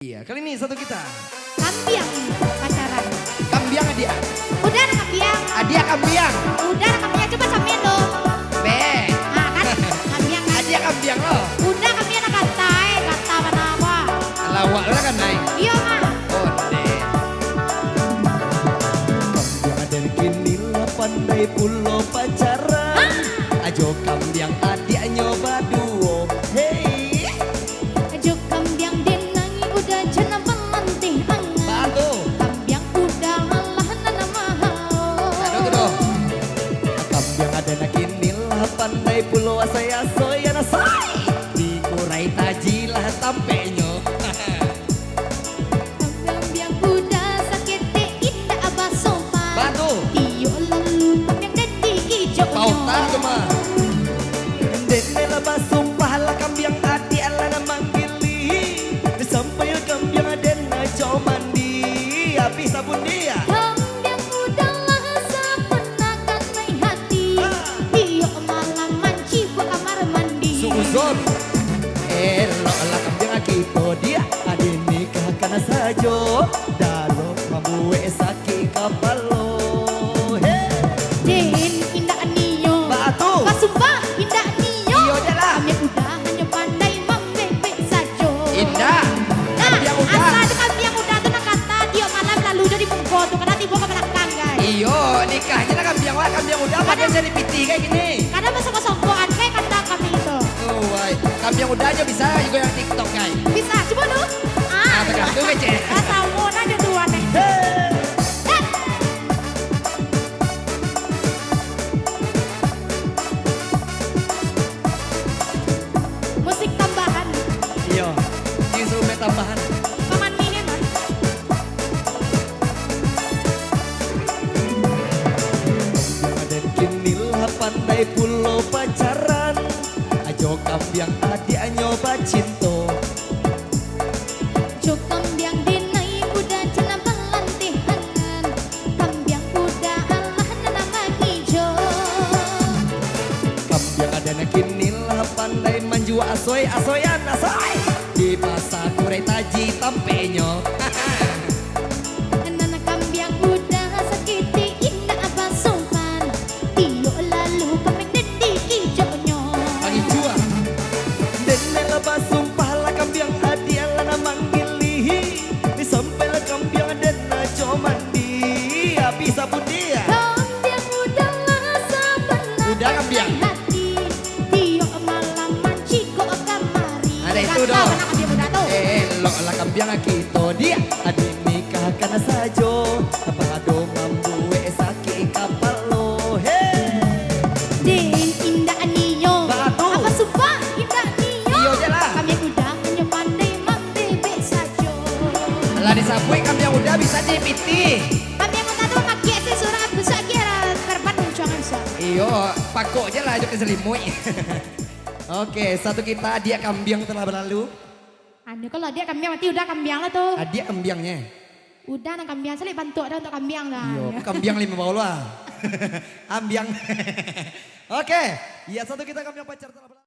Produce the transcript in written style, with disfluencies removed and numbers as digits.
Iya, kali ini satu kita. Kambiang pacaran. Kambiang dia. Udah ada kambiang. Adia kambiang. Udah ada kambiang coba samain lo. Be. Nah kan kambiang kan. Adia kambiang lo. Udah kambiang nak katai, kata mana apa? Lawak lo kan naik. Iya mah. Onde. Kambiang dan kini lah pandai pulo pacaran. Ajo kambiang adia nyoba duo. Hey. Ajo kambiang denangi udah jana pelantih angan. Bantu. Kambiang udah halah nana mahal. Aduh tuh. Kambiang ada nak kini lah pandai pulo saya soya nasai. Dikurai tajilah tampenyo. Kambiang udah sakit indah abah sopan. Bantu. Iyo lalu kambiang dedi hijau. Pautan cuma. Dene lah basumpah lah kambiang adia lah na manggili. Sampai kambiang ada na jauh mandi. Api sabun dia. Kambiang udahlah sepenakan main hati. Iyo malam manci ke kamar mandi. Suuzon. Elok lah kambiang akito dia. Adi nikah kana sajo. Dalo mambuwe sakit kapalo. Hey. Den indah niyo. Batu. Kasumpah indah niyo. Iyo dia lah. Kami udah hanya pandai membebek saja. Indah. Nah, Kambiang udah. asal itu kambiang udah tuh nak kata dia malam lalu jadi mengko tuh karena tiba ke belakang guys. Iyo nikahnya lah kambiang wah kambiang udah pakai jadi piti kayak gini. Karena masuk-masukan kayak kata kami itu. Oh, wai. Kambiang udah aja bisa juga yang TikTok guys. Bisa coba lu. Ah, tergantung aja. Tahu aja tuh aneh. Musik tambahan. Iya. Instrumen tambahan. Paman ini mah. Dan kini lah pandai pulo pacaran. Ajo kambiang adia nyoba cinto. Jo kambiang dinai udah cina pelantihanan. Kambiang udah Allah nama hijau. Kambiang ada na kini lah pandai manjua asoy asoyan asoy. Di pasar kurai taji tampenyo. Nana kambiang udah sakiti indah abah sopan. Iyo lalu kambiang dedi hijaunya. Pagi jua. Dene lah basumpah lah kambiang adia lah na manggili. Di sampai lah kambiang ada na jo mandi. Api sabun dia. Kambiang udahlah sebenarnya Udah, kambiang? hati. Iyo malam manci kok kamari. Ada itu Kata dong. mana kambiang udah tuh. Elok lah kambiang akito dia. Adi nikah kana sajo. Abado mambuwe sakit kapalo. Hey. Den indah niyo. Batu. Apa sumpah indah niyo. Iyo dia lah. Kami udah hanya pandai membebek saja. Lah disapui kambiang udah bisa di piti. Kami yang udah tuh makia sih surat besar kira terban uncangan sa. Iyo, pakok aja lah aja keselimui. Oke, satu kita dia kambiang telah berlalu. Anu kalau dia kambiang mati udah kambiang lah tuh. Dia kambiangnya. Udah nang kambiang seli bantu ada untuk kambiang lah. Iyo, kambiang 5 bau lah. Ambiang. Oke, ya satu kita kambiang pacar telah berlalu.